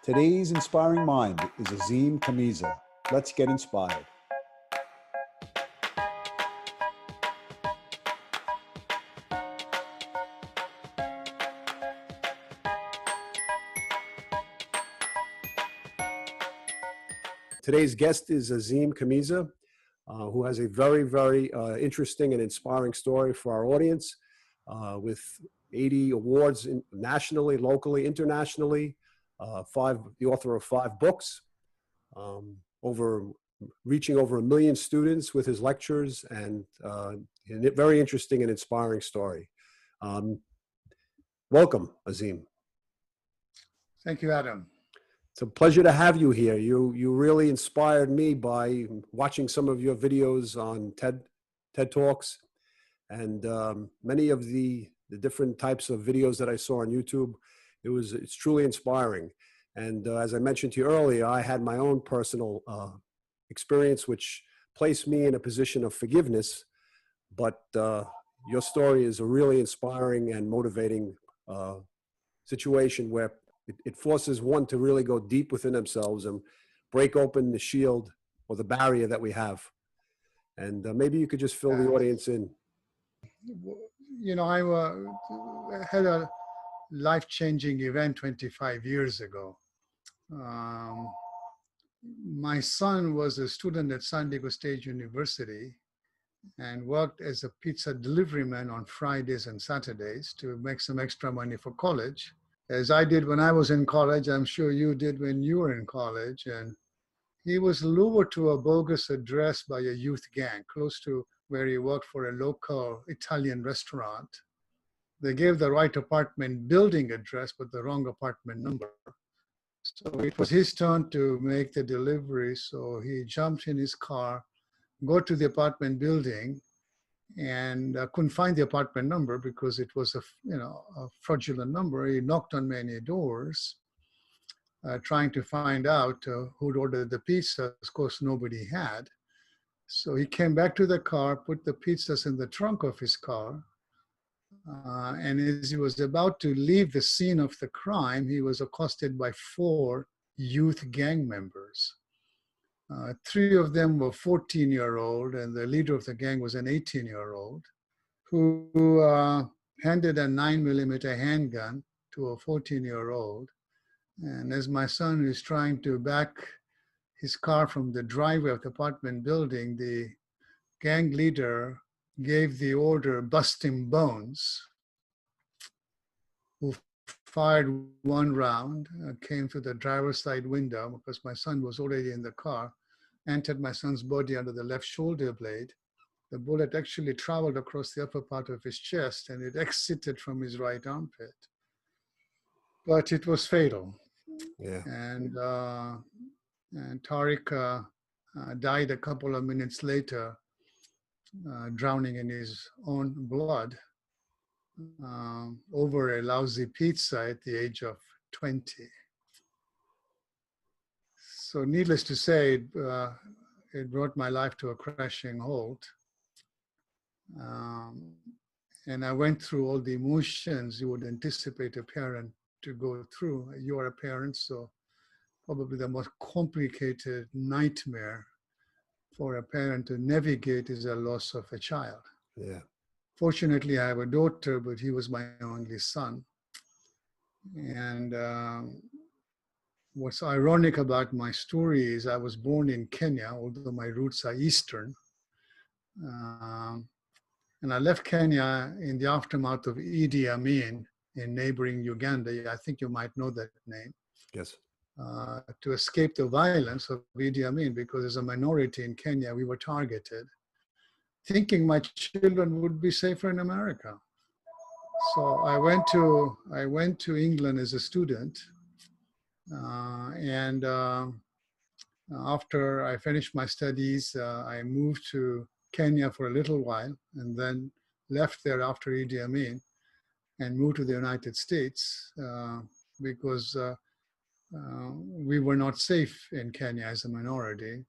Today's inspiring mind is Azim Khamisa. Let's get inspired. Today's guest is Azim Khamisa, who has a very interesting and inspiring story for our audience, with 80 awards nationally, locally, internationally, the author of 5 books, reaching over 1 million students with his lectures, and a very interesting and inspiring story. Welcome, Azim. Thank you, Adam. It's a pleasure to have you here. You really inspired me by watching some of your videos on TED Talks, and many of the different types of videos that I saw on YouTube. It's truly inspiring. And as I mentioned to you earlier, I had my own personal experience, which placed me in a position of forgiveness. But your story is a really inspiring and motivating situation where it forces one to really go deep within themselves and break open the shield or the barrier that we have. And maybe you could just fill the audience in. You know, I had a life-changing event 25 years ago. My son was a student at San Diego State University and worked as a pizza delivery man on Fridays and Saturdays to make some extra money for college, as I did when I was in college. I'm sure you did when you were in college. And he was lured to a bogus address by a youth gang close to where he worked for a local Italian restaurant. They gave the right apartment building address, but the wrong apartment number. So it was his turn to make the delivery. So he jumped in his car, go to the apartment building, and couldn't find the apartment number because it was a fraudulent number. He knocked on many doors, trying to find out who'd ordered the pizza. Of course, nobody had. So he came back to the car, put the pizzas in the trunk of his car, and as he was about to leave the scene of the crime, he was accosted by 4 youth gang members. 3 of them were 14-year-old, and the leader of the gang was an 18-year-old who handed a 9mm handgun to a 14-year-old. And as my son is trying to back his car from the driveway of the apartment building, the gang leader gave the order, "Bust him bones," who fired 1 round, came through the driver's side window because my son was already in the car, entered my son's body under the left shoulder blade. The bullet actually traveled across the upper part of his chest and it exited from his right armpit. But it was fatal. Yeah. And Tariq died a couple of minutes later, drowning in his own blood over a lousy pizza at the age of 20. So needless to say, it brought my life to a crashing halt. And I went through all the emotions you would anticipate a parent to go through. You are a parent, so probably the most complicated nightmare for a parent to navigate is the loss of a child. Yeah. Fortunately, I have a daughter, but he was my only son. And what's ironic about my story is I was born in Kenya, although my roots are Eastern. And I left Kenya in the aftermath of Idi Amin in neighboring Uganda. I think you might know that name. Yes. To escape the violence of Idi Amin, because as a minority in Kenya, we were targeted, thinking my children would be safer in America. So I went to England as a student, and after I finished my studies, I moved to Kenya for a little while, and then left there after Idi Amin, and moved to the United States because we were not safe in Kenya as a minority.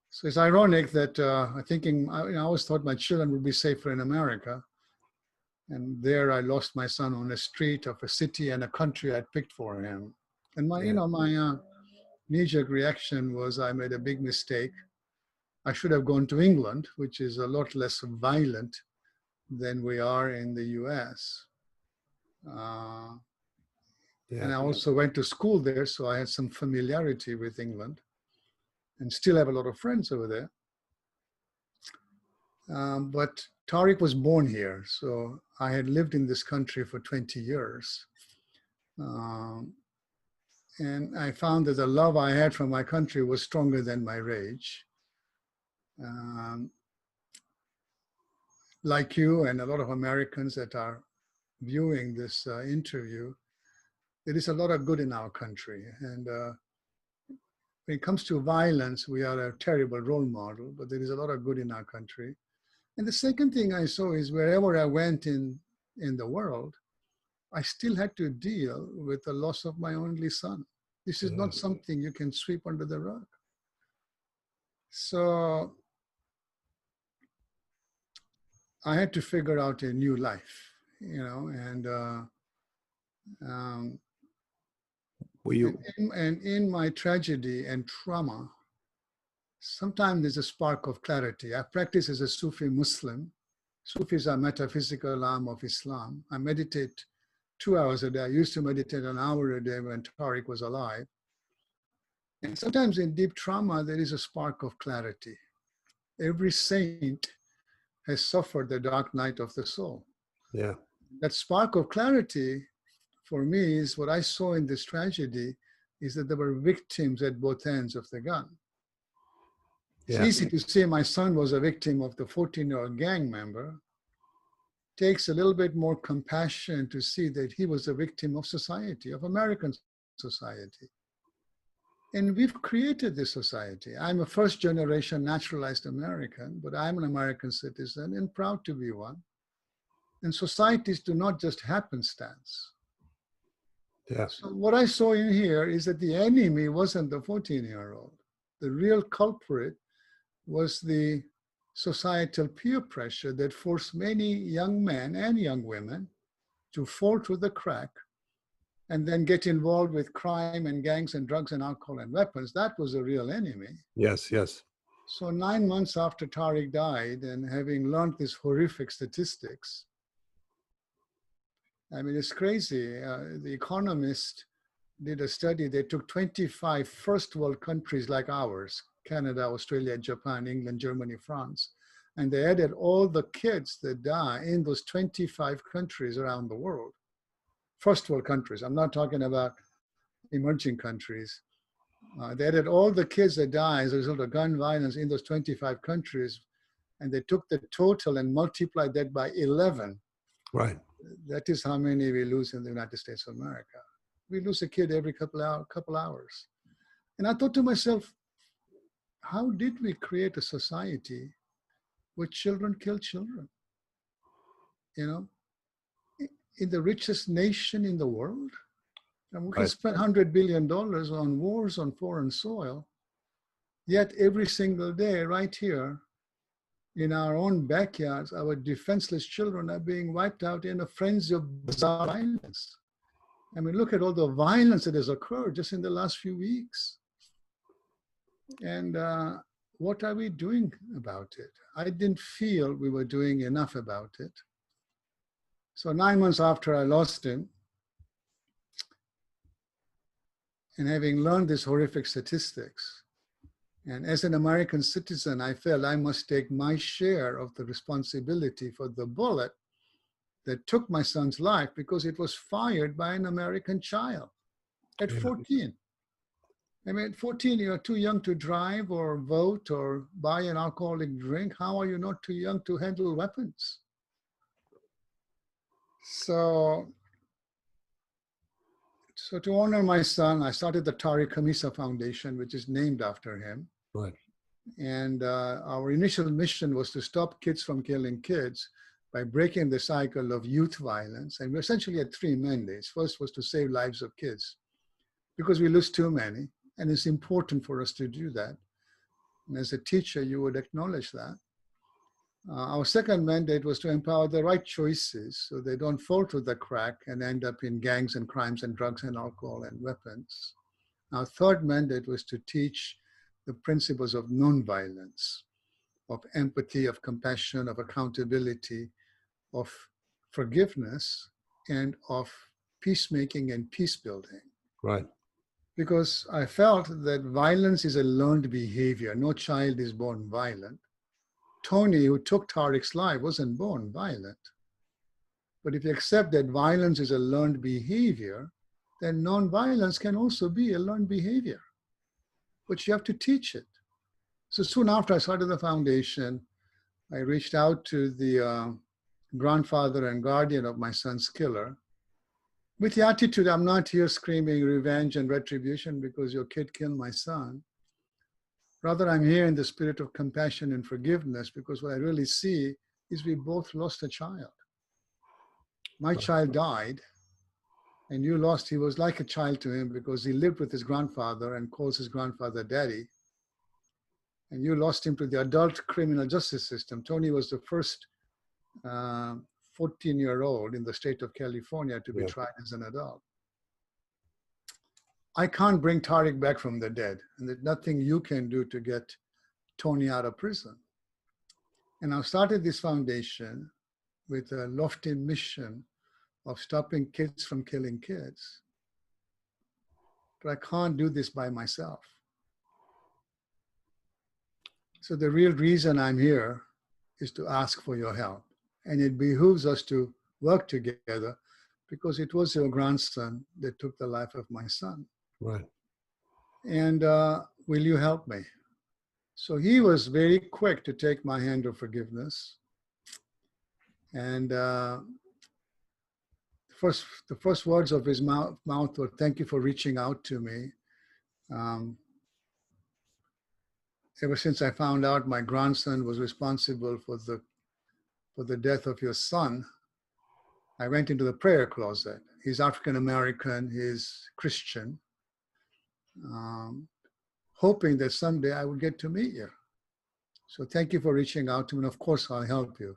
So it's ironic that I always thought my children would be safer in America. And there I lost my son on a street of a city and a country I'd picked for him. And my, Yeah. my knee-jerk reaction was I made a big mistake. I should have gone to England, which is a lot less violent than we are in the US. Yeah. And I also went to school there, so I had some familiarity with England and still have a lot of friends over there. But Tariq was born here, so I had lived in this country for 20 years. And I found that the love I had for my country was stronger than my rage. Like you and a lot of Americans that are viewing this interview, there is a lot of good in our country. And when it comes to violence, we are a terrible role model, but there is a lot of good in our country. And the second thing I saw is wherever I went in the world, I still had to deal with the loss of my only son. This is not something you can sweep under the rug. So I had to figure out a new life, and Were you? and in my tragedy and trauma, sometimes there's a spark of clarity. I practice as a Sufi Muslim. Sufis are metaphysical arm of Islam. I meditate 2 hours a day. I used to meditate an hour a day when Tariq was alive. And sometimes in deep trauma, there is a spark of clarity. Every saint has suffered the dark night of the soul. Yeah. That spark of clarity for me is what I saw in this tragedy is that there were victims at both ends of the gun. It's easy to say my son was a victim of the 14-year-old gang member. It takes a little bit more compassion to see that he was a victim of society, of American society. And we've created this society. I'm a first-generation naturalized American, but I'm an American citizen and proud to be one. And societies do not just happenstance. Yeah. So what I saw in here is that the enemy wasn't the 14-year-old. The real culprit was the societal peer pressure that forced many young men and young women to fall through the crack and then get involved with crime and gangs and drugs and alcohol and weapons. That was a real enemy. Yes, yes. So 9 months after Tariq died and having learned these horrific statistics, I mean, it's crazy. The Economist did a study. They took 25 first world countries like ours, Canada, Australia, Japan, England, Germany, France, and they added all the kids that die in those 25 countries around the world. First world countries. I'm not talking about emerging countries. They added all the kids that die as a result of gun violence in those 25 countries, and they took the total and multiplied that by 11. Right. That is how many we lose in the United States of America. We lose a kid every couple hours. And I thought to myself, how did we create a society where children kill children? In the richest nation in the world, and we can spend $100 billion on wars on foreign soil, yet every single day right here in our own backyards, our defenseless children are being wiped out in a frenzy of bizarre violence. I mean, look at all the violence that has occurred just in the last few weeks. And what are we doing about it? I didn't feel we were doing enough about it. So 9 months after I lost him, and having learned these horrific statistics, and as an American citizen, I felt I must take my share of the responsibility for the bullet that took my son's life because it was fired by an American child at 14. I mean, at 14, you're too young to drive or vote or buy an alcoholic drink. How are you not too young to handle weapons? So to honor my son, I started the Tariq Khamisa Foundation, which is named after him. Right. And our initial mission was to stop kids from killing kids by breaking the cycle of youth violence. And we essentially had three mandates. First was to save lives of kids because we lose too many. And it's important for us to do that. And as a teacher, you would acknowledge that. Our second mandate was to empower the right choices so they don't fall through the crack and end up in gangs and crimes and drugs and alcohol and weapons. Our third mandate was to teach the principles of nonviolence, of empathy, of compassion, of accountability, of forgiveness, and of peacemaking and peace building. Right. Because I felt that violence is a learned behavior. No child is born violent. Tony, who took Tariq's life, wasn't born violent. But if you accept that violence is a learned behavior, then non-violence can also be a learned behavior. But you have to teach it. So soon after I started the foundation, I reached out to the grandfather and guardian of my son's killer with the attitude, I'm not here screaming revenge and retribution because your kid killed my son. Rather, I'm here in the spirit of compassion and forgiveness because what I really see is we both lost a child. My child died, and you lost, he was like a child to him because he lived with his grandfather and calls his grandfather daddy. And you lost him to the adult criminal justice system. Tony was the first 14-year-old in the state of California to be tried as an adult. I can't bring Tariq back from the dead, and there's nothing you can do to get Tony out of prison. And I've started this foundation with a lofty mission of stopping kids from killing kids. But I can't do this by myself. So the real reason I'm here is to ask for your help. And it behooves us to work together because it was your grandson that took the life of my son. Right. And will you help me? So he was very quick to take my hand of forgiveness. And the first words of his mouth were, thank you for reaching out to me. Ever since I found out my grandson was responsible for the death of your son, I went into the prayer closet. He's African-American, he's Christian, hoping that someday I would get to meet you. So thank you for reaching out to me, and of course I'll help you.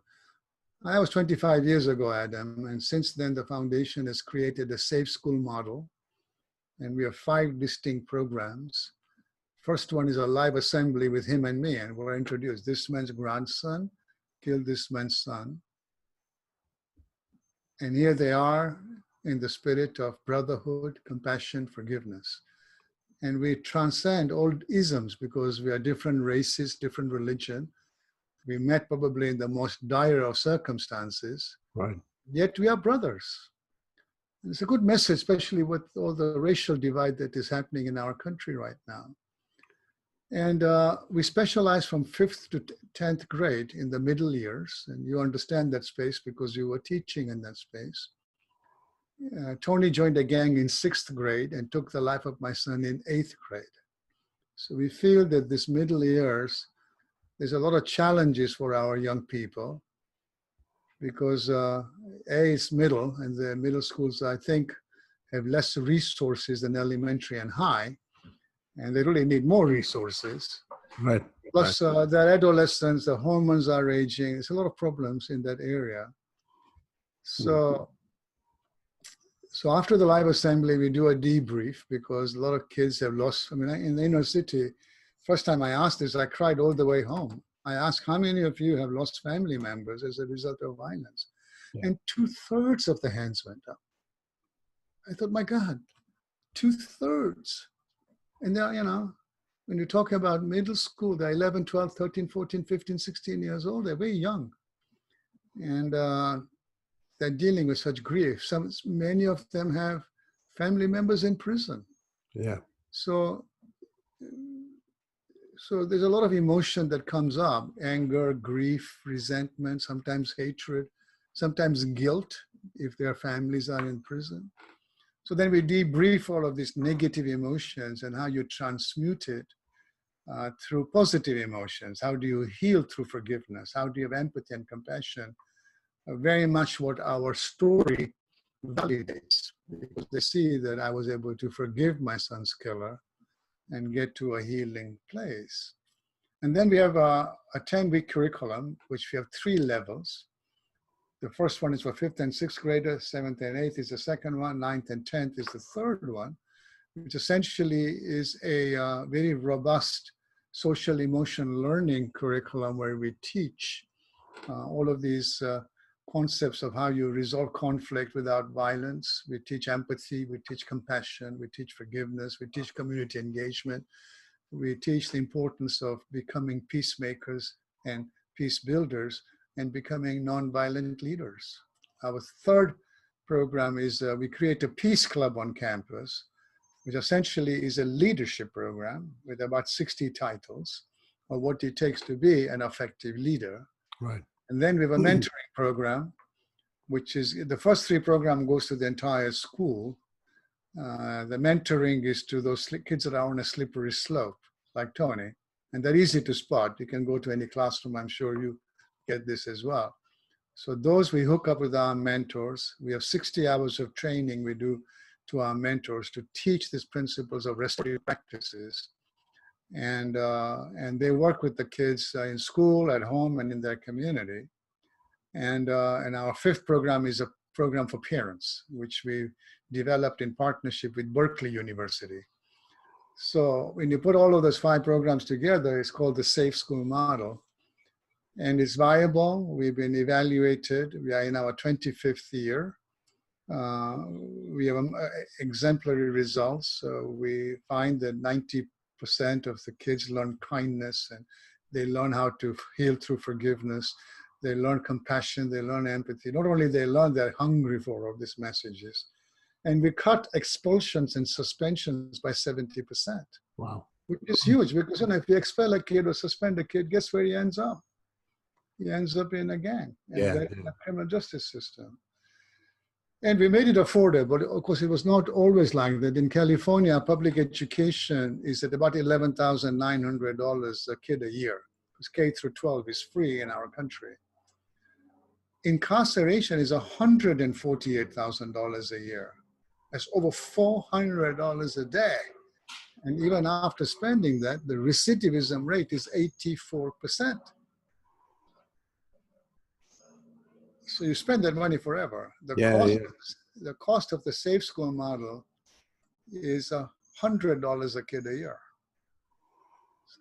That was 25 years ago, Adam, and since then the foundation has created a safe school model, and we have 5 distinct programs. First one is a live assembly with him and me, and we're introduced. This man's grandson killed this man's son. And here they are in the spirit of brotherhood, compassion, forgiveness. And we transcend old isms because we are different races, different religion. We met probably in the most dire of circumstances. Right. Yet we are brothers. And it's a good message, especially with all the racial divide that is happening in our country right now. And we specialize from 5th to 10th grade in the middle years. And you understand that space because you were teaching in that space. Tony joined a gang in 6th grade and took the life of my son in 8th grade. So we feel that this middle years, there's a lot of challenges for our young people because A is middle, and the middle schools, I think, have less resources than elementary and high. And they really need more resources. Right. Plus, their adolescents, the hormones are raging. There's a lot of problems in that area. So after the live assembly, we do a debrief because a lot of kids have lost. I mean, in the inner city, first time I asked this, I cried all the way home. I asked, how many of you have lost family members as a result of violence? Yeah. And 2/3 of the hands went up. I thought, my God, 2/3. And they're, you know, when you talk about middle school, they're 11, 12, 13, 14, 15, 16 years old. They're very young. And they're dealing with such grief. Many of them have family members in prison. Yeah. So there's a lot of emotion that comes up: anger, grief, resentment, sometimes hatred, sometimes guilt if their families are in prison. So then we debrief all of these negative emotions and how you transmute it through positive emotions. How do you heal through forgiveness? How do you have empathy and compassion? Very much what our story validates, because they see that I was able to forgive my son's killer and get to a healing place. And then we have a 10-week curriculum, which we have 3 levels. The first one is for 5th and 6th graders, 7th and 8th is the second one, 9th and 10th is the third one, which essentially is a very robust social emotional learning curriculum where we teach all of these concepts of how you resolve conflict without violence. We teach empathy, we teach compassion, we teach forgiveness, we teach community engagement. We teach the importance of becoming peacemakers and peace builders and becoming nonviolent leaders. Our third program is we create a peace club on campus, which essentially is a leadership program with about 60 titles of what it takes to be an effective leader. Right. And then we have a mentoring program, which is the first 3 program goes to the entire school. The mentoring is to those kids that are on a slippery slope, like Tony, and they're easy to spot. You can go to any classroom, I'm sure you get this as well. So those we hook up with our mentors. We have 60 hours of training we do to our mentors to teach these principles of restorative practices. And they work with the kids in school, at home, and in their community. And our 5th program is a program for parents, which we developed in partnership with Berkeley University. So when you put all of those 5 programs together, it's called the Safe School Model. And it's viable. We've been evaluated. We are in our 25th year. We have exemplary results. We find that 90% of the kids learn kindness, and they learn how to heal through forgiveness. They learn compassion, they learn empathy. Not only they learn, they're hungry for all these messages. And we cut expulsions and suspensions by 70%. Wow. Which is huge, because if you expel a kid or suspend a kid, guess where he ends up? He ends up in a gang and in a criminal justice system. And we made it affordable, but of course it was not always like that. In California, public education is at about $11,900 a kid a year, because K through 12 is free in our country. Incarceration is $148,000 a year. That's over $400 a day. And even after spending that, the recidivism rate is 84%. So you spend that money forever. The cost of the Safe School Model is $100 a kid a year.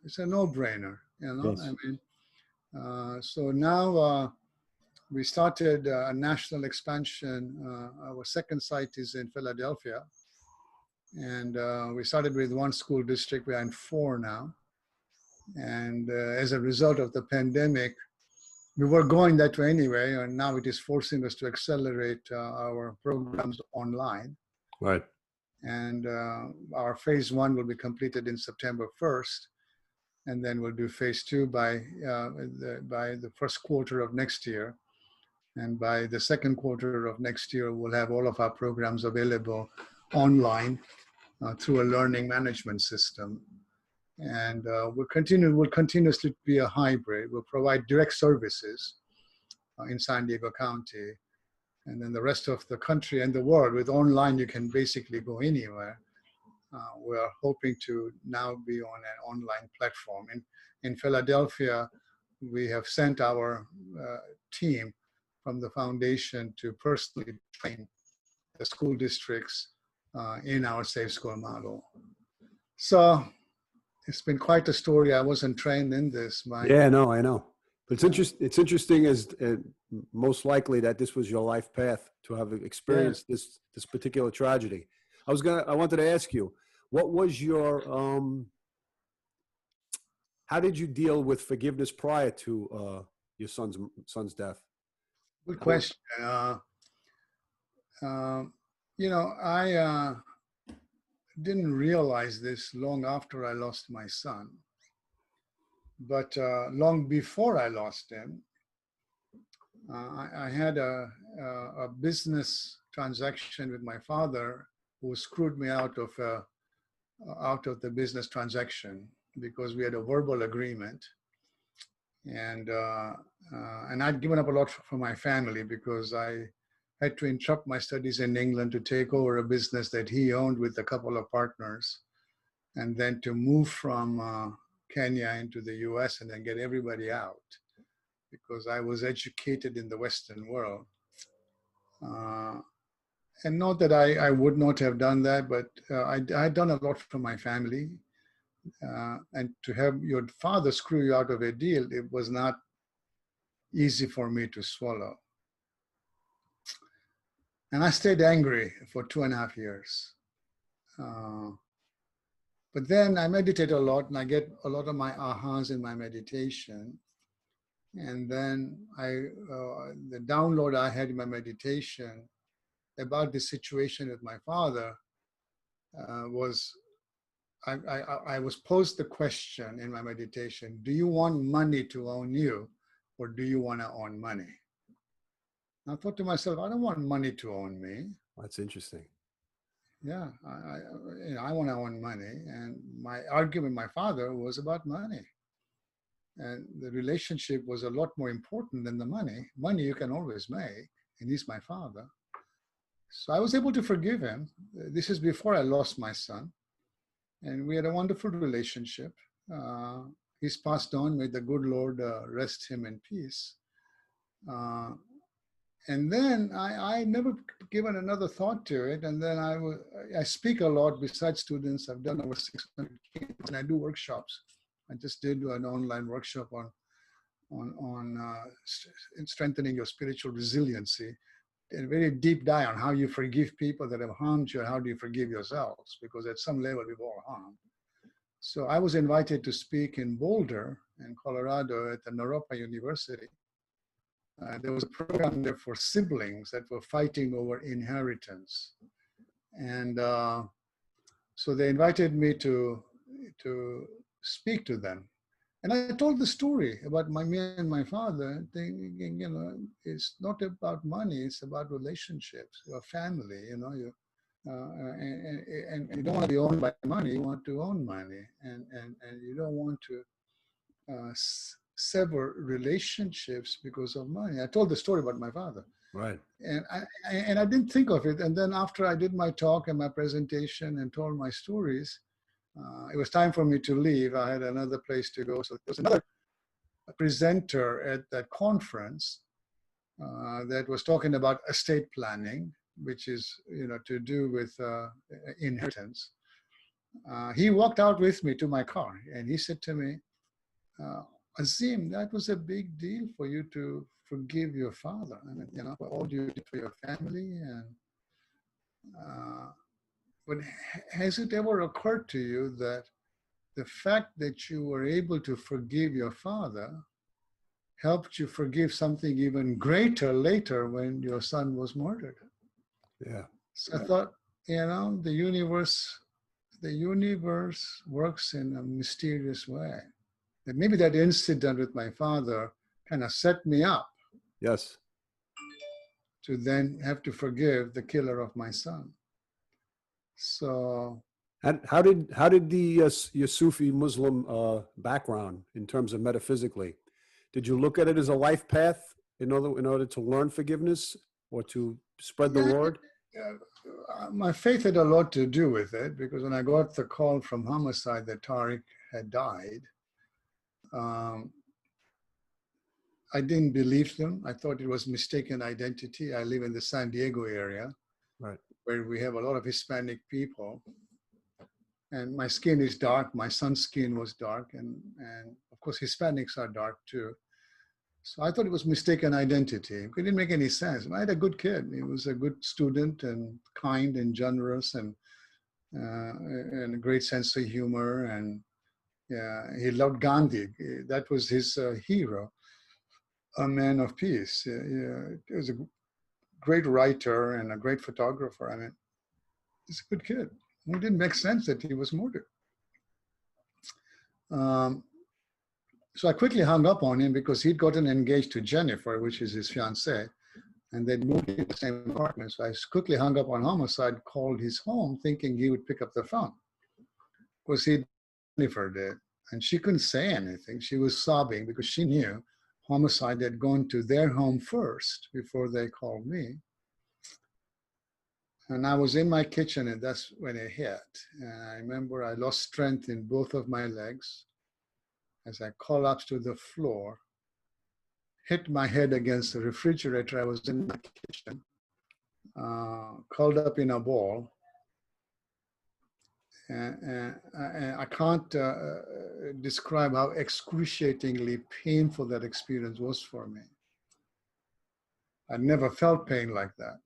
It's a no-brainer, you know. Yes. I mean, so now we started a national expansion. Our second site is in Philadelphia, and we started with 1 school district. We are in 4 now, and as a result of the pandemic, we were going that way anyway, and now it is forcing us to accelerate our programs online. Right. And our phase 1 will be completed in September 1st, and then we'll do phase 2 by the first quarter of next year. And by the second quarter of next year, we'll have all of our programs available online through a learning management system. And we'll continuously be a hybrid. We'll provide direct services in San Diego County, and then the rest of the country and the world. With online, you can basically go anywhere. We are hoping to now be on an online platform. In Philadelphia, we have sent our team from the foundation to personally train the school districts in our Safe School Model. So it's been quite a story. I wasn't trained in this. Yeah, no, I know. But it's interesting as most likely that this was your life path to have experienced this particular tragedy. I wanted to ask you, what was your, how did you deal with forgiveness prior to your son's death? Good question. You know, I didn't realize this long after I lost my son. But long before I lost him, I had a business transaction with my father who screwed me out of the business transaction because we had a verbal agreement. And I'd given up a lot for my family because I had to interrupt my studies in England to take over a business that he owned with a couple of partners, and then to move from Kenya into the US and then get everybody out, because I was educated in the Western world. And not that I would not have done that, but I had done a lot for my family. And to have your father screw you out of a deal, it was not easy for me to swallow. And I stayed angry for 2.5 years. But then I meditate a lot, and I get a lot of my ahas in my meditation. And then the download I had in my meditation about the situation with my father was, I was posed the question in my meditation: do you want money to own you, or do you want to own money? And I thought to myself, I don't want money to own me. That's interesting. Yeah, I want to own money. And my argument with my father was about money. And the relationship was a lot more important than the money. Money you can always make, and he's my father. So I was able to forgive him. This is before I lost my son. And we had a wonderful relationship. He's passed on. May the good Lord rest him in peace. And then I never given another thought to it. And then I speak a lot besides students. I've done over 600 kids, and I do workshops. I just did an online workshop on strengthening your spiritual resiliency. A very deep dive on how you forgive people that have harmed you, and how do you forgive yourselves, because at some level we've all harmed. So I was invited to speak in Boulder, in Colorado, at the Naropa University. There was a program there for siblings that were fighting over inheritance. And so they invited me to speak to them. And I told the story about me and my father, thinking, it's not about money, it's about relationships, your family, and you don't want to be owned by money, you want to own money. And you don't want to sever relationships because of money. I told the story about my father. Right. And I didn't think of it. And then after I did my talk and my presentation and told my stories, it was time for me to leave. I had another place to go. So there was another presenter at that conference that was talking about estate planning, which is, to do with inheritance. He walked out with me to my car, and he said to me, Azim, that was a big deal for you to forgive your father. I mean, all you did for your family. And but has it ever occurred to you that the fact that you were able to forgive your father helped you forgive something even greater later when your son was murdered? Yeah. So I thought, the universe works in a mysterious way. And maybe that incident with my father kind of set me up. Yes. To then have to forgive the killer of my son. So. And how did your Sufi Muslim background, in terms of metaphysically, did you look at it as a life path in order to learn forgiveness or to spread the word? My faith had a lot to do with it, because when I got the call from homicide that Tariq had died, I didn't believe them. I thought it was mistaken identity. I live in the San Diego area, right, where we have a lot of Hispanic people. And my skin is dark. My son's skin was dark. And of course, Hispanics are dark too. So I thought it was mistaken identity. It didn't make any sense. I had a good kid. He was a good student and kind and generous and a great sense of humor. And he loved Gandhi. That was his hero, a man of peace. He was a great writer and a great photographer. I mean, he's a good kid. It didn't make sense that he was murdered. So I quickly hung up on him because he'd gotten engaged to Jennifer, which is his fiancée, and they'd moved in the same apartment. So I quickly hung up on homicide, called his home, thinking he would pick up the phone. Because Jennifer did, and she couldn't say anything. She was sobbing because she knew homicide had gone to their home first before they called me. And I was in my kitchen, and that's when it hit. And I remember I lost strength in both of my legs. as I collapsed to the floor, hit my head against the refrigerator. I was in my kitchen, curled up in a ball. And I can't describe how excruciatingly painful that experience was for me. I'd never felt pain like that.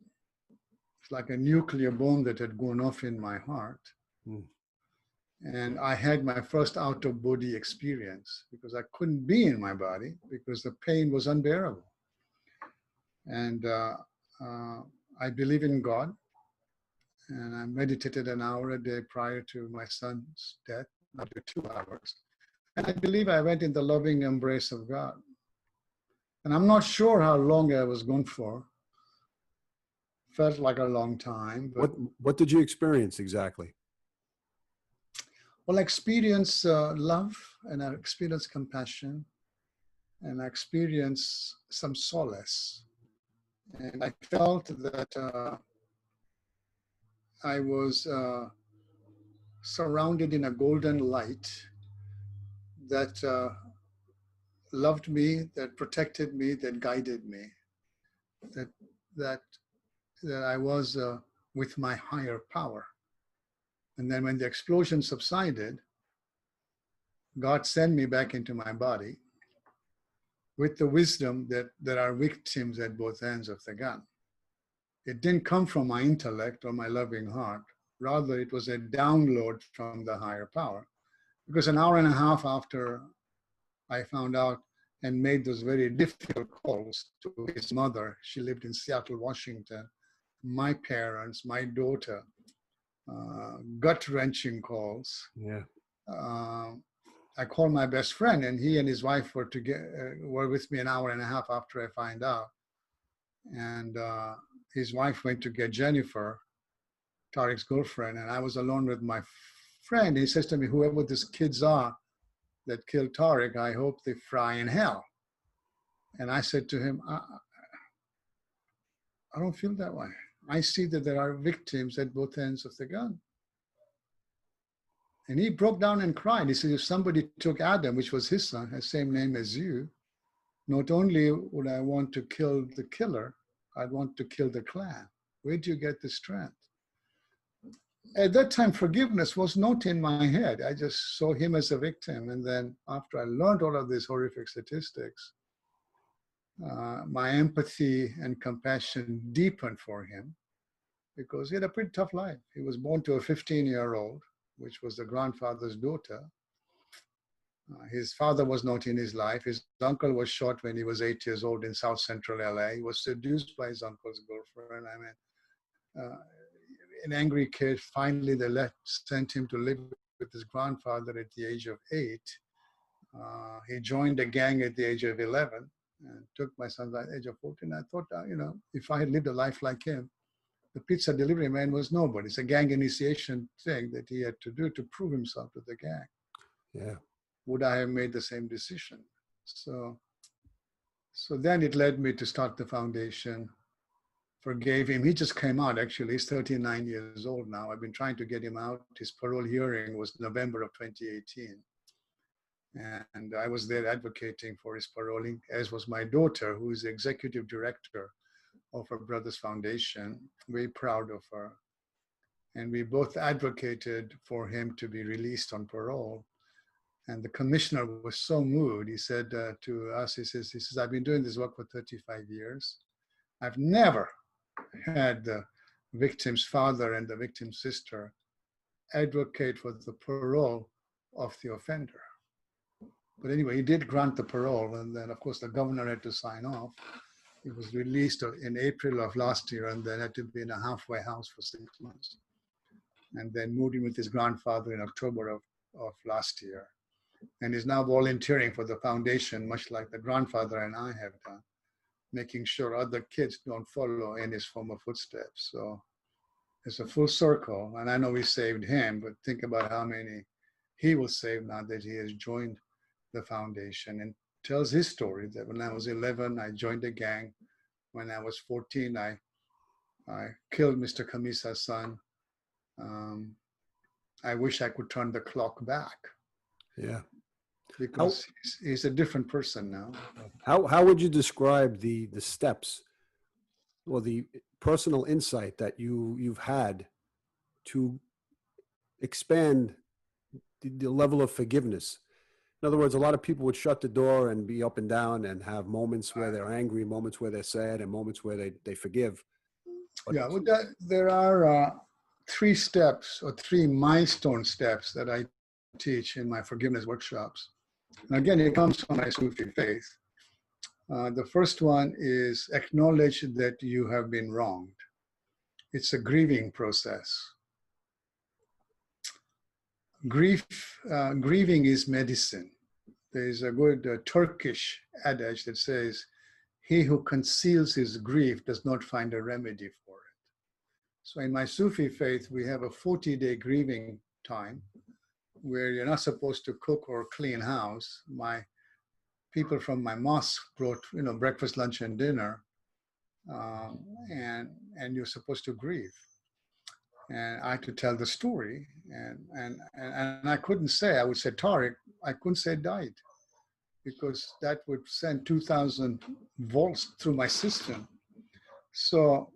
It's like a nuclear bomb that had gone off in my heart. Mm. And I had my first out-of-body experience because I couldn't be in my body because the pain was unbearable. And I believe in God. And I meditated an hour a day prior to my son's death, up to 2 hours. And I believe I went in the loving embrace of God. And I'm not sure how long I was gone for. Felt like a long time. But what did you experience exactly? Well, I experienced love, and I experienced compassion, and I experienced some solace. And I felt that I was surrounded in a golden light that loved me, that protected me, that guided me, that I was with my higher power. And then when the explosion subsided, God sent me back into my body with the wisdom that there are victims at both ends of the gun. It didn't come from my intellect or my loving heart. Rather, it was a download from the higher power. Because an hour and a half after I found out and made those very difficult calls to his mother, she lived in Seattle, Washington, my parents, my daughter, gut-wrenching calls. Yeah. I called my best friend, and he and his wife were with me an hour and a half after I find out. And his wife went to get Jennifer, Tariq's girlfriend, and I was alone with my friend. He says to me, whoever these kids are that killed Tariq, I hope they fry in hell. And I said to him, I don't feel that way. I see that there are victims at both ends of the gun. And he broke down and cried. He said, if somebody took Adam, which was his son, has the same name as you, not only would I want to kill the killer, I'd want to kill the clan. Where do you get the strength? At that time, forgiveness was not in my head. I just saw him as a victim. And then after I learned all of these horrific statistics, my empathy and compassion deepened for him because he had a pretty tough life. He was born to a 15-year-old, which was the grandfather's daughter. His father was not in his life. His uncle was shot when he was 8 years old in South Central LA. He was seduced by his uncle's girlfriend. I mean, an angry kid, finally they sent him to live with his grandfather at the age of 8. He joined a gang at the age of 11 and took my son at the age of 14. I thought, if I had lived a life like him, the pizza delivery man was nobody. It's a gang initiation thing that he had to do to prove himself to the gang. Yeah. Would I have made the same decision? So then it led me to start the foundation, forgave him. He just came out, actually. He's 39 years old now. I've been trying to get him out. His parole hearing was November of 2018. And I was there advocating for his paroling, as was my daughter, who is the executive director of her brother's foundation. Very proud of her. And we both advocated for him to be released on parole. And the commissioner was so moved. He said to us, he says, I've been doing this work for 35 years. I've never had the victim's father and the victim's sister advocate for the parole of the offender. But anyway, he did grant the parole. And then, of course, the governor had to sign off. He was released in April of last year and then had to be in a halfway house for 6 months. And then moved in with his grandfather in October of last year. And is now volunteering for the foundation, much like the grandfather and I have done, making sure other kids don't follow in his former footsteps. So it's a full circle. And I know we saved him, but think about how many he will save now that he has joined the foundation, and tells his story that when I was 11, I joined a gang. When I was 14, I killed Mr. Khamisa's son. I wish I could turn the clock back. Yeah. because he's a different person now. How would you describe the steps or the personal insight that you've had to expand the level of forgiveness? In other words, a lot of people would shut the door and be up and down and have moments where they're angry, moments where they're sad, and moments where they forgive. But Yeah, well, there are 3 steps or 3 milestone steps that I teach in my forgiveness workshops. And again, it comes from my Sufi faith. The first one is acknowledge that you have been wronged. It's a grieving process. Grieving is medicine. There's a good Turkish adage that says, he who conceals his grief does not find a remedy for it. So in my Sufi faith, we have a 40-day grieving time where you're not supposed to cook or clean house. My people from my mosque brought, breakfast, lunch, and dinner, and you're supposed to grieve. And I had to tell the story, and I couldn't say. I would say Tariq. I couldn't say died, because that would send 2,000 volts through my system. So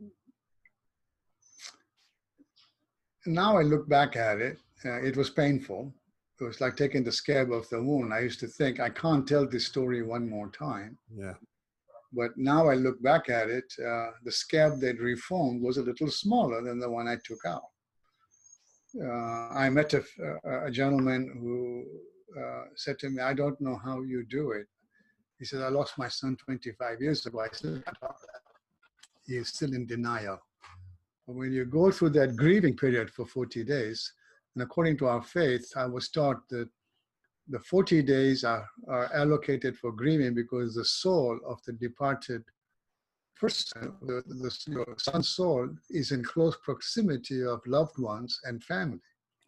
now I look back at it. It was painful. It was like taking the scab off the wound. I used to think, I can't tell this story one more time. yeah. But now I look back at it, the scab they'd reformed was a little smaller than the one I took out. I met a gentleman who said to me, I don't know how you do it. He said, I lost my son 25 years ago. I still can't talk that. He is still in denial. But when you go through that grieving period for 40 days, and according to our faith, I was taught that the 40 days are allocated for grieving because the soul of the departed person, your son's soul, is in close proximity of loved ones and family.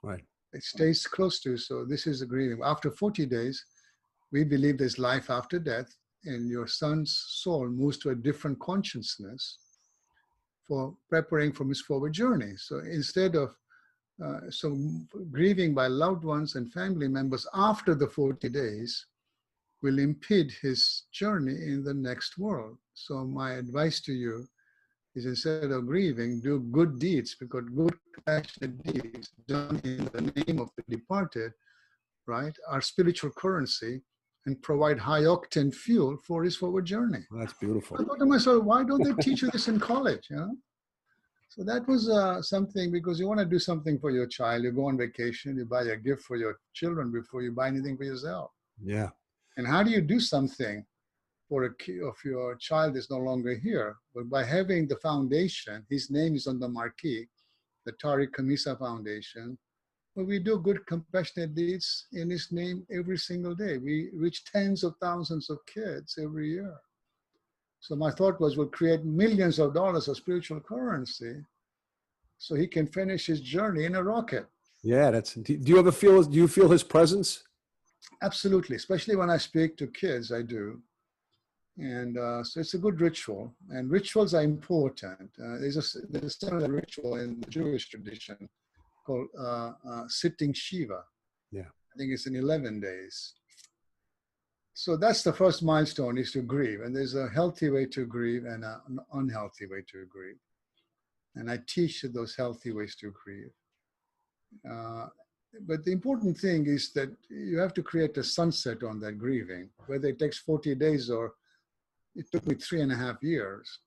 Right. It stays close to you, so this is the grieving. After 40 days, we believe there's life after death, and your son's soul moves to a different consciousness for preparing for his forward journey. So instead of grieving by loved ones and family members after the 40 days will impede his journey in the next world. So my advice to you is, instead of grieving, do good deeds, because good compassionate deeds done in the name of the departed, right, are spiritual currency and provide high octane fuel for his forward journey. That's beautiful. I thought to myself, why don't they teach you this in college? So that was something, because you want to do something for your child. You go on vacation, you buy a gift for your children before you buy anything for yourself. Yeah. And how do you do something for if your child is no longer here? But by having the foundation, his name is on the marquee, the Tariq Khamisa Foundation. But we do good compassionate deeds in his name every single day. We reach tens of thousands of kids every year. So my thought was, we'll create millions of dollars of spiritual currency so he can finish his journey in a rocket. Yeah, do you feel his presence? Absolutely, especially when I speak to kids, I do. And so it's a good ritual, and rituals are important. There's a similar ritual in the Jewish tradition called sitting Shiva. Yeah. I think it's in 11 days. So that's the first milestone, is to grieve. And there's a healthy way to grieve and an unhealthy way to grieve. And I teach those healthy ways to grieve. But the important thing is that you have to create a sunset on that grieving, whether it takes 40 days or it took me 3.5 years.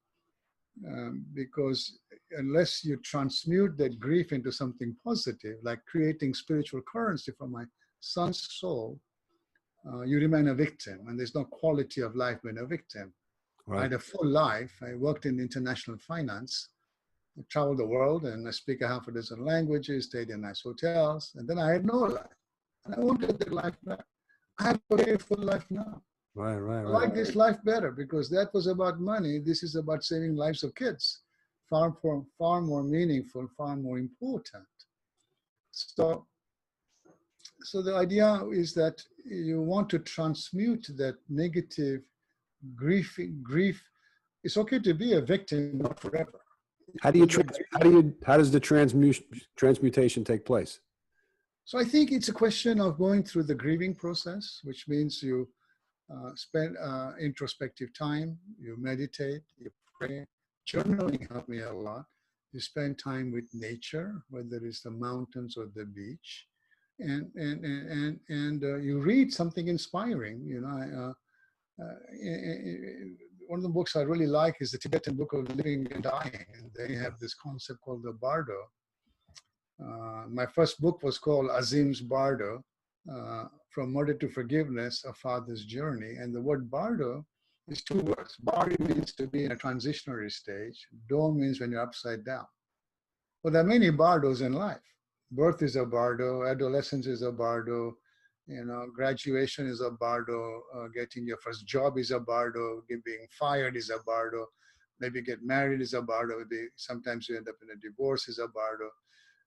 Because unless you transmute that grief into something positive, like creating spiritual currency from my son's soul, you remain a victim, and there's no quality of life being a victim. Right. I had a full life. I worked in international finance. I traveled the world, and I speak 6 languages, stayed in nice hotels, and then I had no life. And I wanted that life back. I have a very full life now. Right. I like this life better, because that was about money. This is about saving lives of kids. Far more meaningful, far more important. So the idea is that you want to transmute that negative grief. It's okay to be a victim, not forever. How does the transmutation take place? So I think it's a question of going through the grieving process, which means you spend introspective time, you meditate, you pray. Journaling helped me a lot. You spend time with nature, whether it's the mountains or the beach, and you read something inspiring. You know, one of the books I really like is the Tibetan Book of Living and Dying, and they have this concept called the Bardo. My first book was called Azim's Bardo, From Murder to Forgiveness, A Father's Journey. And the word Bardo is two words. Bardo means to be in a transitionary stage. Do means when you're upside down. Well, there are many bardos in life. Birth is a bardo, adolescence is a bardo, you know, graduation is a bardo, getting your first job is a bardo, being fired is a bardo, maybe get married is a bardo, maybe sometimes you end up in a divorce is a bardo.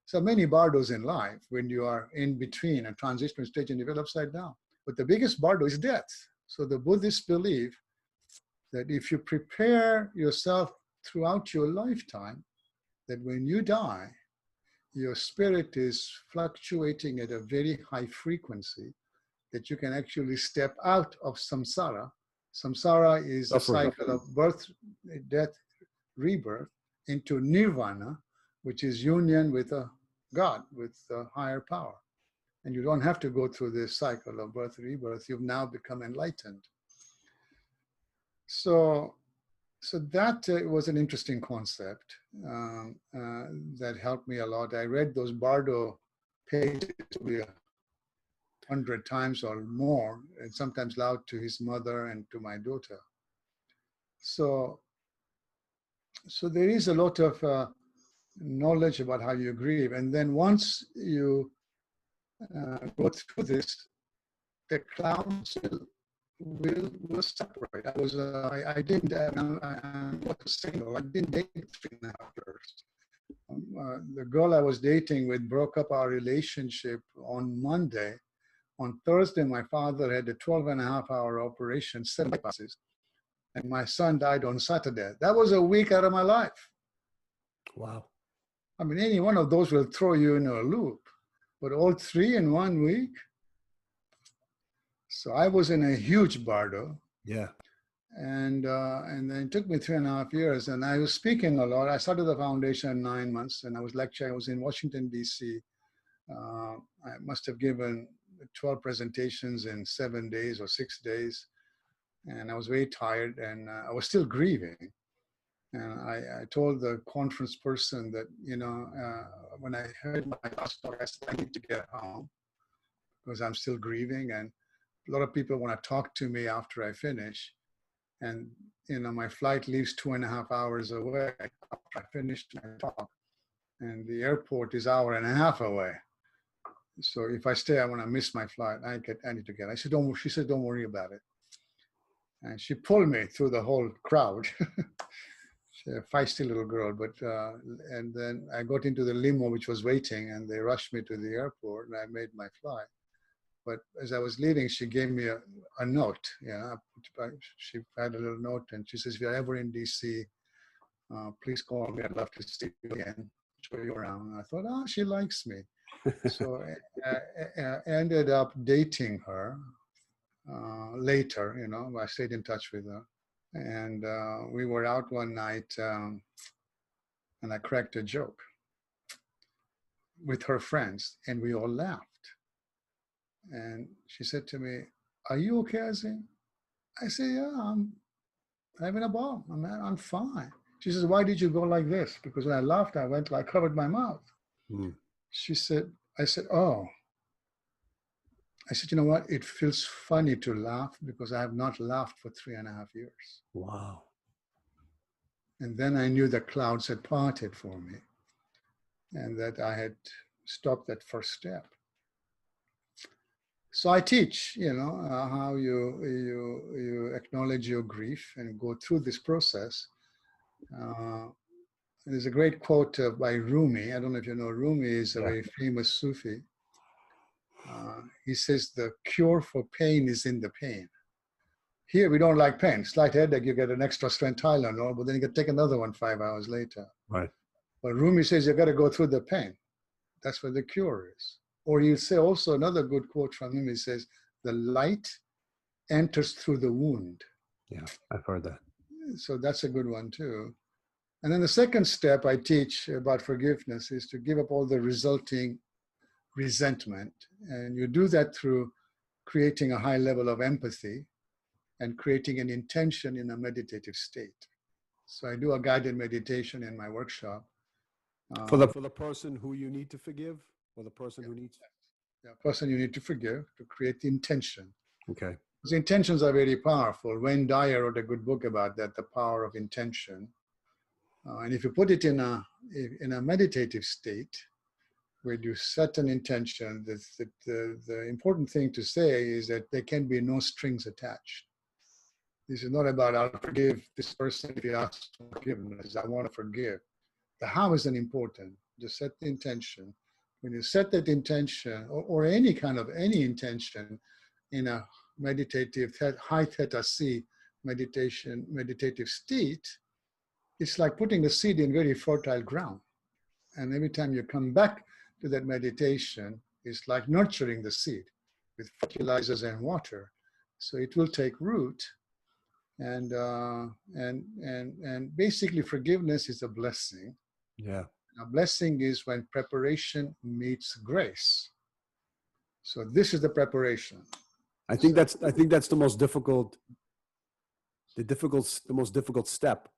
So many bardos in life when you are in between a transitional stage and you feel upside down. But the biggest bardo is death. So the Buddhists believe that if you prepare yourself throughout your lifetime, that when you die, your spirit is fluctuating at a very high frequency, that you can actually step out of samsara. Samsara is a cycle of birth, death, rebirth, into nirvana, which is union with a God, with a higher power. And you don't have to go through this cycle of birth, rebirth. You've now become enlightened. So that was an interesting concept that helped me a lot. I read those Bardo pages 100 times or more, and sometimes loud to his mother and to my daughter. So there is a lot of knowledge about how you grieve. And then once you go through this, the clouds will separate. I didn't, I'm not single. I didn't date 3.5 years. The girl I was dating with broke up our relationship on Monday. On Thursday, my father had a 12.5-hour operation, 7 bypasses, and my son died on Saturday. That was a week out of my life. Wow. I mean, any one of those will throw you in a loop, but all 3 in 1 week. So I was in a huge bardo. Yeah. And then it took me 3.5 years, and I was speaking a lot. I started the foundation in 9 months, and I was lecturing. I was in Washington, D.C. I must have given 12 presentations in 7 days or 6 days. And I was very tired, and I was still grieving. And I told the conference person that, you know, when I heard my last talk, I said, I need to get home because I'm still grieving. And a lot of people want to talk to me after I finish. And, you know, my flight leaves 2.5 hours away after I finished my talk. And the airport is 1.5 hours away. So if I stay, I want to miss my flight. I need to get. I said, don't. She said, don't worry about it. And she pulled me through the whole crowd. She's a feisty little girl, but and then I got into the limo which was waiting, and they rushed me to the airport, and I made my flight. But as I was leaving, she gave me a note. Yeah, she had a little note, and she says, "If you're ever in DC, please call me. I'd love to see you again, show you around." And I thought, oh, she likes me. So I ended up dating her later. You know, I stayed in touch with her, and we were out one night, and I cracked a joke with her friends, and we all laughed. And she said to me, "Are you okay, Azim?" I said, "Yeah, I'm having a ball. I'm fine." She says, "Why did you go like this?" Because when I laughed, I went like covered my mouth. Mm. She said, I said, "Oh." I said, "You know what? It feels funny to laugh because I have not laughed for 3.5 years." Wow. And then I knew the clouds had parted for me and that I had stopped that first step. So I teach, you know, how you acknowledge your grief and go through this process. There's a great quote by Rumi. I don't know if you know, Rumi is a very famous Sufi. He says, "The cure for pain is in the pain." Here, we don't like pain. Slight headache, you get an extra strength Tylenol, but then you can take another one 5 hours later. Right. But Rumi says you got to go through the pain. That's where the cure is. Or he'll say also another good quote from him. He says, "The light enters through the wound." Yeah, I've heard that. So that's a good one too. And then the second step I teach about forgiveness is to give up all the resulting resentment. And you do that through creating a high level of empathy and creating an intention in a meditative state. So I do a guided meditation in my workshop. For the person who you need to forgive, or the person who needs. The person you need to forgive, to create the intention. Okay. Because intentions are very powerful. Wayne Dyer wrote a good book about that, the power of intention. And if you put it in a meditative state, where you set an intention, the important thing to say is that there can be no strings attached. This is not about, I'll forgive this person if he asks for forgiveness. I want to forgive. The how isn't important. Just set the intention. When you set that intention, or any intention in a meditative, high theta C meditative state, it's like putting the seed in very fertile ground. And every time you come back to that meditation, it's like nurturing the seed with fertilizers and water. So it will take root. And basically forgiveness is a blessing. Yeah. A blessing is when preparation meets grace. So this is the preparation. I think that's the most difficult, the most difficult step.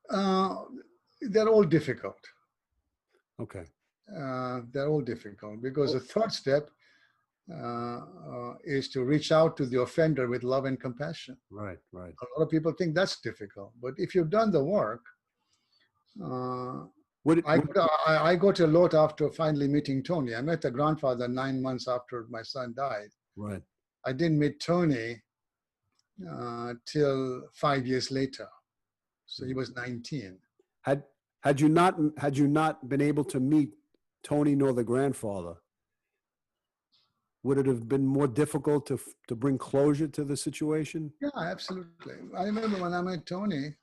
They're all difficult. Okay. They're all difficult because the third step is to reach out to the offender with love and compassion. Right, right. A lot of people think that's difficult, but if you've done the work, I got a lot after finally meeting Tony. I met the grandfather 9 months after my son died. Right. I didn't meet Tony till 5 years later. So he was 19. Had you not been able to meet Tony nor the grandfather, would it have been more difficult to bring closure to the situation? Yeah, absolutely. I remember when I met Tony,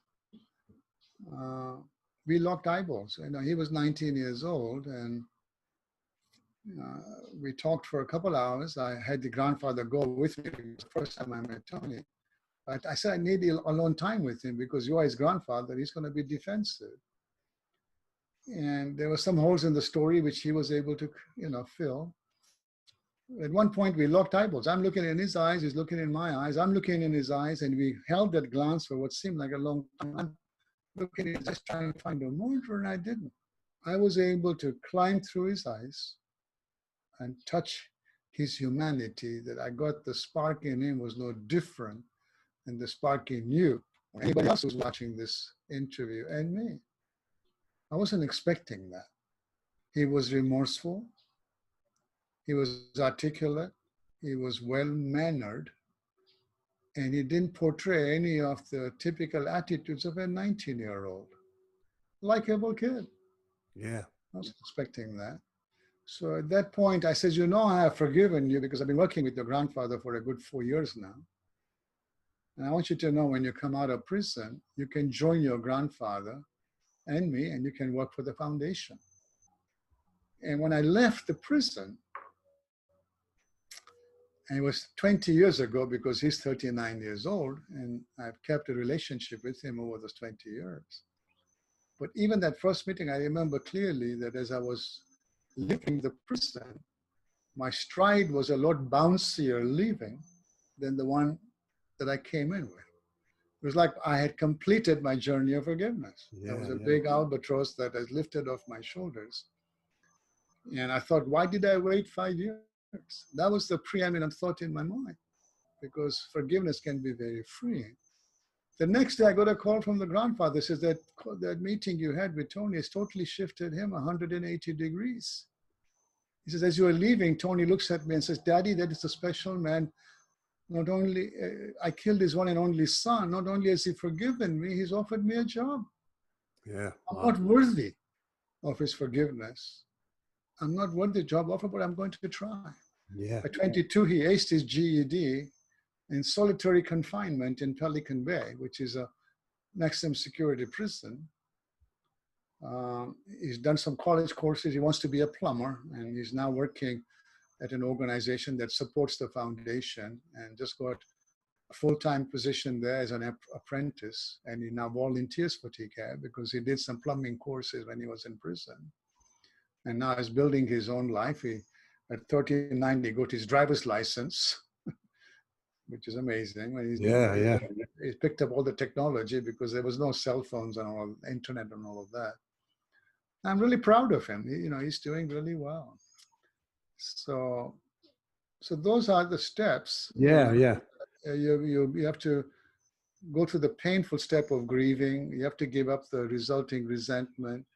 we locked eyeballs. You know, he was 19 years old, and we talked for a couple hours. I had the grandfather go with me. It was the first time I met Tony. But I said I need alone time with him because you are his grandfather. He's going to be defensive. And there were some holes in the story which he was able to, fill. At one point, we locked eyeballs. I'm looking in his eyes. He's looking in my eyes. I'm looking in his eyes. And we held that glance for what seemed like a long time. I'm looking at his eyes, trying to find a murderer, and I didn't. I was able to climb through his eyes and touch his humanity, that I got the spark in him was no different than the spark in you or anybody else who's watching this interview and me. I wasn't expecting that. He was remorseful. He was articulate. He was well-mannered. And he didn't portray any of the typical attitudes of a 19-year-old. Likeable kid. Yeah. I wasn't expecting that. So at that point, I said, I have forgiven you because I've been working with your grandfather for a good 4 years now. And I want you to know when you come out of prison, you can join your grandfather and me, and you can work for the foundation. And when I left the prison, and it was 20 years ago because he's 39 years old, and I've kept a relationship with him over those 20 years. But even that first meeting, I remember clearly that as I was leaving the prison, my stride was a lot bouncier leaving than the one that I came in with. It was like I had completed my journey of forgiveness. Yeah, that was a big albatross that I lifted off my shoulders. And I thought, why did I wait 5 years? That was the preeminent thought in my mind, because forgiveness can be very freeing. The next day I got a call from the grandfather, says that meeting you had with Tony has totally shifted him 180 degrees. He says, as you are leaving, Tony looks at me and says, Daddy, that is a special man. Not only I killed his one and only son, not only has he forgiven me, he's offered me a job. Yeah. I'm not worthy of his forgiveness. I'm not worthy of the job offer, but I'm going to try. Yeah. At 22, he aced his GED in solitary confinement in Pelican Bay, which is a maximum security prison. He's done some college courses. He wants to be a plumber, and he's now working at an organization that supports the foundation, and just got a full-time position there as an apprentice. And he now volunteers for TCAB because he did some plumbing courses when he was in prison. And now he's building his own life. At 39, he got his driver's license, which is amazing. When he's picked up all the technology because there was no cell phones and all internet and all of that. I'm really proud of him. He's doing really well. So those are the steps. Yeah. You have to go through the painful step of grieving. You have to give up the resulting resentment,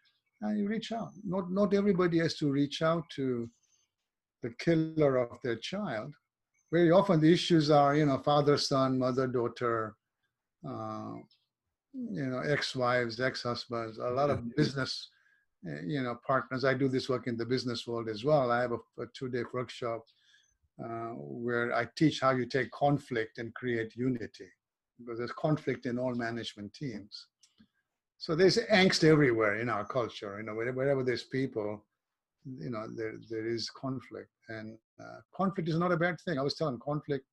and you reach out. Not everybody has to reach out to the killer of their child. Very often the issues are, father, son, mother, daughter, ex-wives, ex-husbands, a lot of business, partners. I do this work in the business world as well. I have a 2-day workshop where I teach how you take conflict and create unity, because there's conflict in all management teams. So there's angst everywhere in our culture. Wherever there's people, there is conflict, and conflict is not a bad thing. I was telling conflict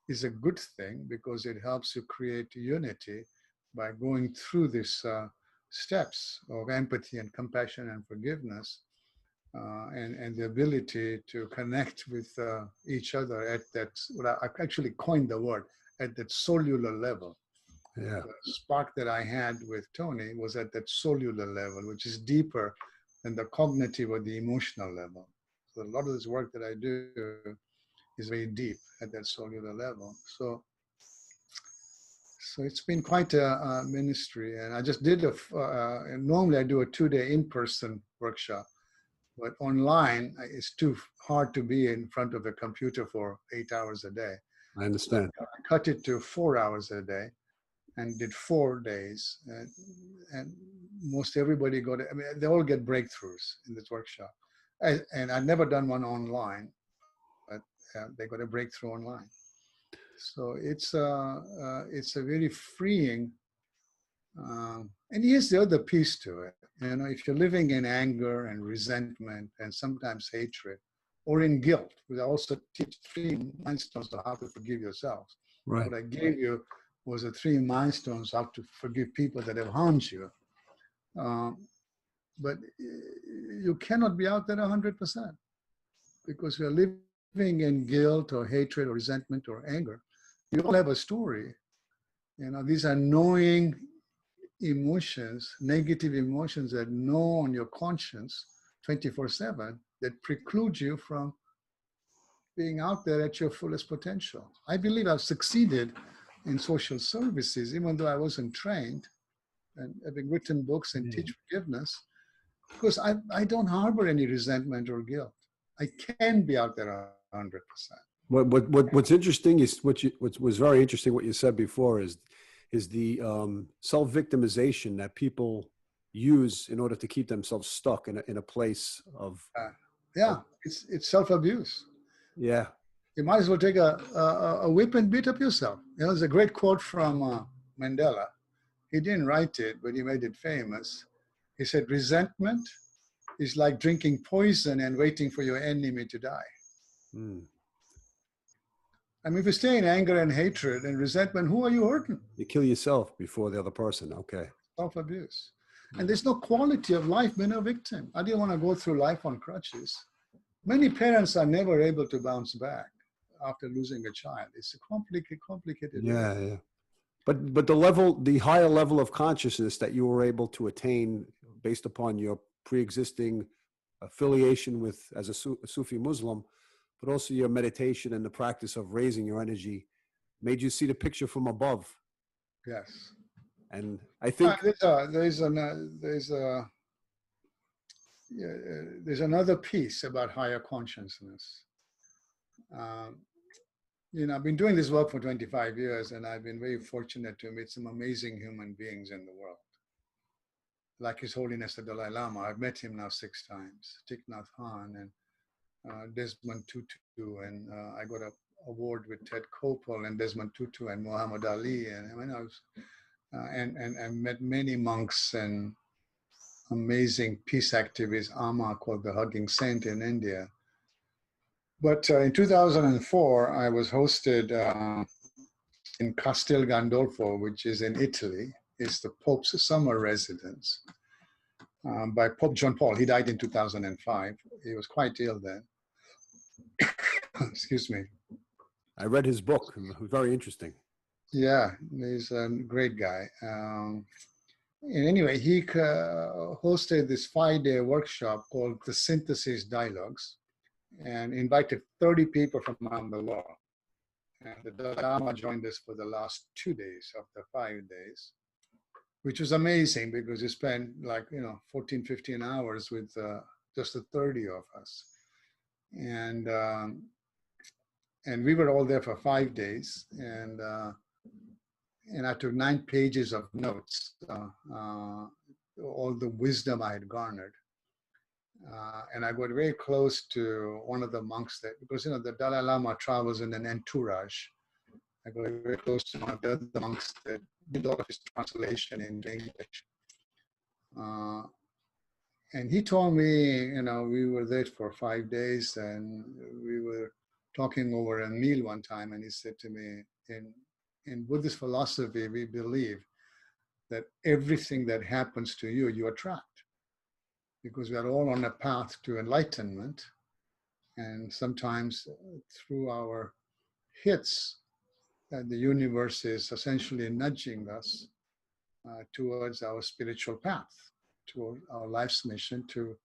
is a good thing because it helps you create unity by going through these steps of empathy and compassion and forgiveness, and the ability to connect with each other at that, what I actually coined the word, at that cellular level. Yeah. The spark that I had with Tony was at that cellular level, which is deeper than the cognitive or the emotional level. So a lot of this work that I do is very deep at that cellular level. So it's been quite a ministry. And I just did normally I do a 2-day in-person workshop, but online it's too hard to be in front of a computer for 8 hours a day. I understand. So I cut it to 4 hours a day and did 4 days. And most everybody they all get breakthroughs in this workshop. And I've never done one online, but they got a breakthrough online. So it's a very freeing. And here's the other piece to it. If you're living in anger and resentment and sometimes hatred, or in guilt, because I also teach 3 milestones of how to forgive yourself. Right. What I gave you was the 3 milestones how to forgive people that have harmed you. But you cannot be out there 100%, because you're living in guilt or hatred or resentment or anger. You all have a story. These are knowing emotions, negative emotions that know on your conscience 24/7 that preclude you from being out there at your fullest potential. I believe I've succeeded in social services, even though I wasn't trained, and having written books and teach forgiveness, because I don't harbor any resentment or guilt. I can be out there 100%. What's interesting is what was very interesting what you said before is the self-victimization that people use in order to keep themselves stuck in a place of it's self-abuse. Yeah. You might as well take a whip and beat up yourself. There's a great quote from Mandela. He didn't write it, but he made it famous. He said, resentment is like drinking poison and waiting for your enemy to die. I mean, if you stay in anger and hatred and resentment, who are you hurting? You kill yourself before the other person. Okay. Self-abuse. And there's no quality of life being a victim. I didn't want to go through life on crutches. Many parents are never able to bounce back after losing a child. It's a complicated. Yeah. But the higher level of consciousness that you were able to attain based upon your pre-existing affiliation with as a Sufi Muslim, but also your meditation and the practice of raising your energy made you see the picture from above. Yes. And I think there's another piece about higher consciousness. I've been doing this work for 25 years, and I've been very fortunate to meet some amazing human beings in the world. Like His Holiness the Dalai Lama. I've met him now 6 times. Thich Nhat Hanh and Desmond Tutu, and I got an award with Ted Koppel and Desmond Tutu and Mohammad Ali, and I was and met many monks and amazing peace activist, Amma, called the Hugging Saint in India. But in 2004, I was hosted in Castelgandolfo, which is in Italy. It's the Pope's summer residence by Pope John Paul. He died in 2005. He was quite ill then. Excuse me. I read his book. Very interesting. Yeah, he's a great guy. And anyway, he hosted this 5-day workshop called the Synthesis Dialogues and invited 30 people from around the world. And the Dalai Lama joined us for the last 2 days of the 5 days, which was amazing because he spent 14, 15 hours with just the 30 of us. And we were all there for 5 days. And I took 9 pages of notes, all the wisdom I had garnered. And I got very close to one of the monks because the Dalai Lama travels in an entourage. I got very close to one of the other monks that did all of his translation into English. And he told me, we were there for 5 days and we were talking over a meal one time, and he said to me, in Buddhist philosophy, we believe that everything that happens to you, you attract, because we are all on a path to enlightenment. And sometimes through our hits, the universe is essentially nudging us towards our spiritual path, toward our life's mission, to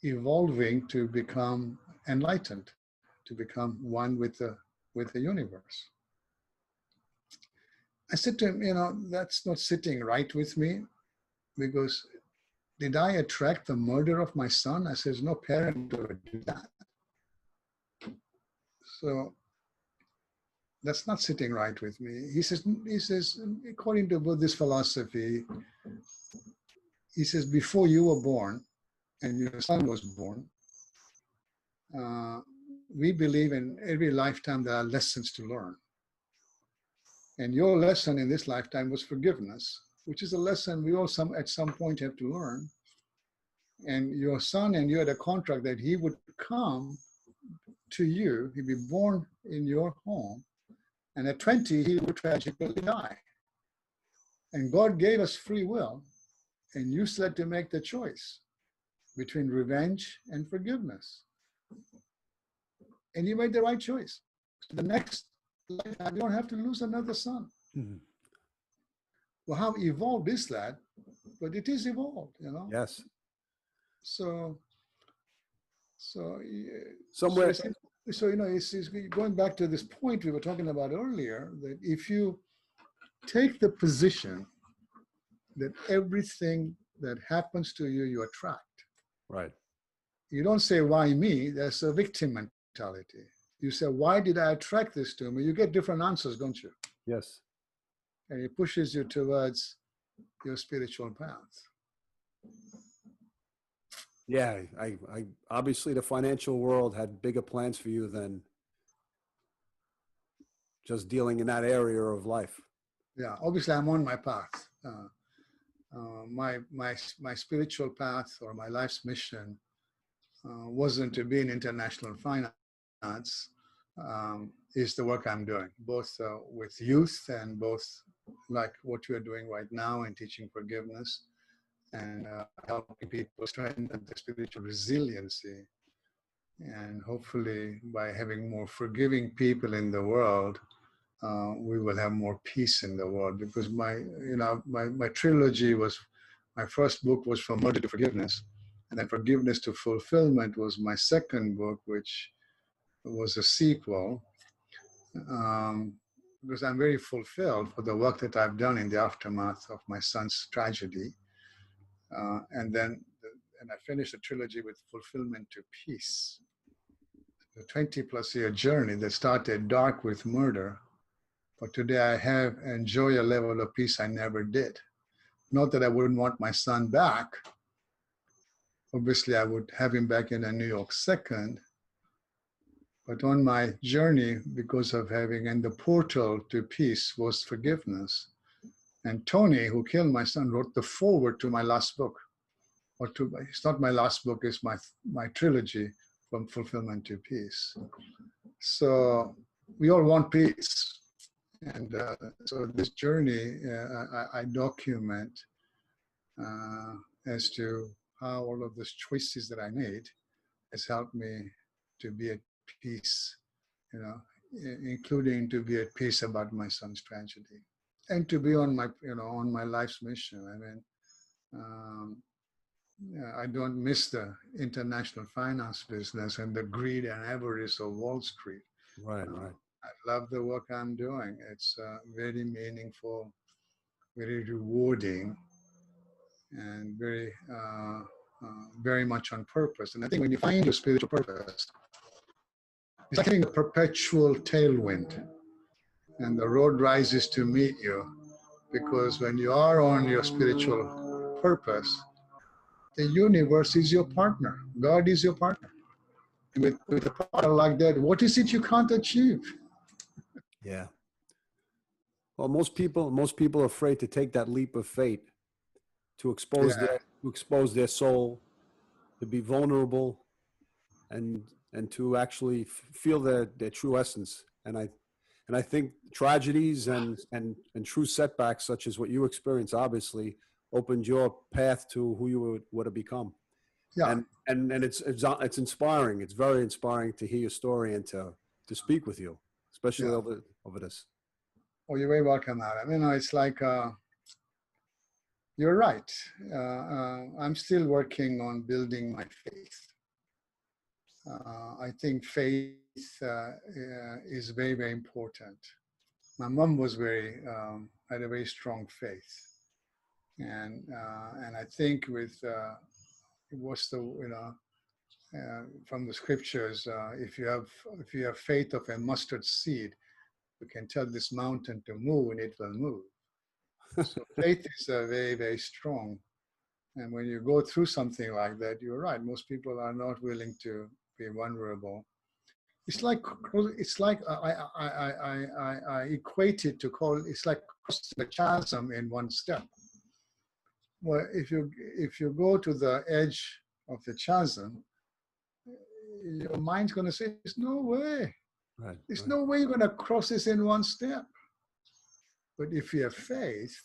evolving to become enlightened, to become one with the universe. I said to him, that's not sitting right with me, because did I attract the murder of my son? I says, no parent would do that. So that's not sitting right with me. He says, according to Buddhist philosophy, he says, before you were born and your son was born, we believe in every lifetime there are lessons to learn. And your lesson in this lifetime was forgiveness, which is a lesson we all at some point have to learn. And your son and you had a contract that he would come to you, he'd be born in your home, and at 20, he would tragically die. And God gave us free will, and you still had to make the choice between revenge and forgiveness. And you made the right choice. The next lifetime, you don't have to lose another son. Mm-hmm. Well, how evolved is that? But it is evolved, Yes. So somewhere. So it's going back to this point we were talking about earlier, that if you take the position that everything that happens to you, you attract. Right. You don't say, why me? That's a victim mentality. You say, why did I attract this to me? You get different answers, don't you? Yes. And it pushes you towards your spiritual path. Yeah, I obviously the financial world had bigger plans for you than just dealing in that area of life. Yeah, obviously I'm on my path. My spiritual path or my life's mission wasn't to be in international finance. Is the work I'm doing, both with youth and both like what we're doing right now in teaching forgiveness and helping people strengthen their spiritual resiliency. And hopefully by having more forgiving people in the world, we will have more peace in the world. Because my trilogy was, my first book was From Murder to Forgiveness, and then Forgiveness to Fulfillment was my second book, which was a sequel. Because I'm very fulfilled for the work that I've done in the aftermath of my son's tragedy. And I finished the trilogy with Fulfillment to Peace. The 20+ year journey that started dark with murder, but today I enjoy a level of peace I never did. Not that I wouldn't want my son back. Obviously, I would have him back in a New York second. But on my journey, because of and the portal to peace was forgiveness. And Tony, who killed my son, wrote the foreword to my last book. It's not my last book, it's my trilogy, From Fulfillment to Peace. So we all want peace. And so this journey, I document as to how all of those choices that I made has helped me to be at peace, including to be at peace about my son's tragedy, and to be on my life's mission. I mean, I don't miss the international finance business and the greed and avarice of Wall Street. Right, right. I love the work I'm doing. It's very meaningful, very rewarding, and very much on purpose. And I think when you find your spiritual purpose, it's like having a perpetual tailwind, and the road rises to meet you, because when you are on your spiritual purpose, the universe is your partner. God is your partner. With a partner like that, what is it you can't achieve? Yeah. Well, most people are afraid to take that leap of faith, to expose their soul, to be vulnerable, and to actually feel their true essence. And I think tragedies and true setbacks, such as what you experienced, obviously opened your path to who you would have become. Yeah. And it's inspiring. It's very inspiring to hear your story and to speak with you, especially over this. Oh, you're very welcome, Adam. It's like, you're right. I'm still working on building my faith. I think faith is very, very important. My mom was had a very strong faith. And I think it was from the scriptures, if you have faith of a mustard seed, you can tell this mountain to move and it will move. So faith is very, very strong. And when you go through something like that, you're right. Most people are not willing to be vulnerable. It's like I equate it to it's like crossing the chasm in one step. Well, if you go to the edge of the chasm, your mind's going to say, "There's no way. Right. There's no way you're going to cross this in one step." But if you have faith,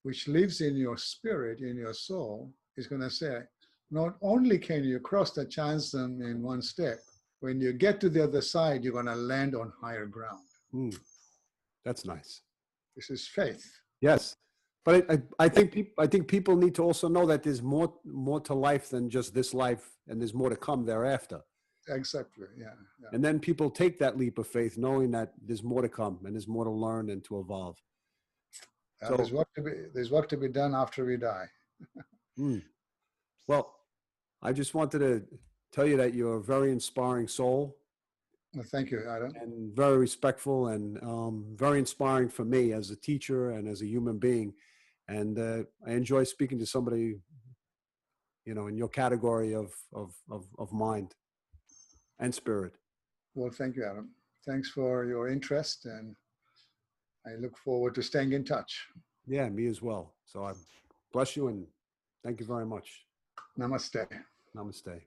which lives in your spirit, in your soul, is going to say, not only can you cross the chasm in one step, when you get to the other side, you're going to land on higher ground. That's nice. This is faith. Yes. But I think people need to also know that there's more to life than just this life, and there's more to come thereafter. Exactly. Yeah. And then people take that leap of faith, knowing that there's more to come and there's more to learn and to evolve. So there's work to be done after we die. Well, I just wanted to tell you that you're a very inspiring soul. Well, thank you, Adam. And very respectful, and very inspiring for me as a teacher and as a human being. And I enjoy speaking to somebody, in your category of mind and spirit. Well, thank you, Adam. Thanks for your interest, and I look forward to staying in touch. Yeah, me as well. So I bless you and thank you very much. Namaste. Namaste.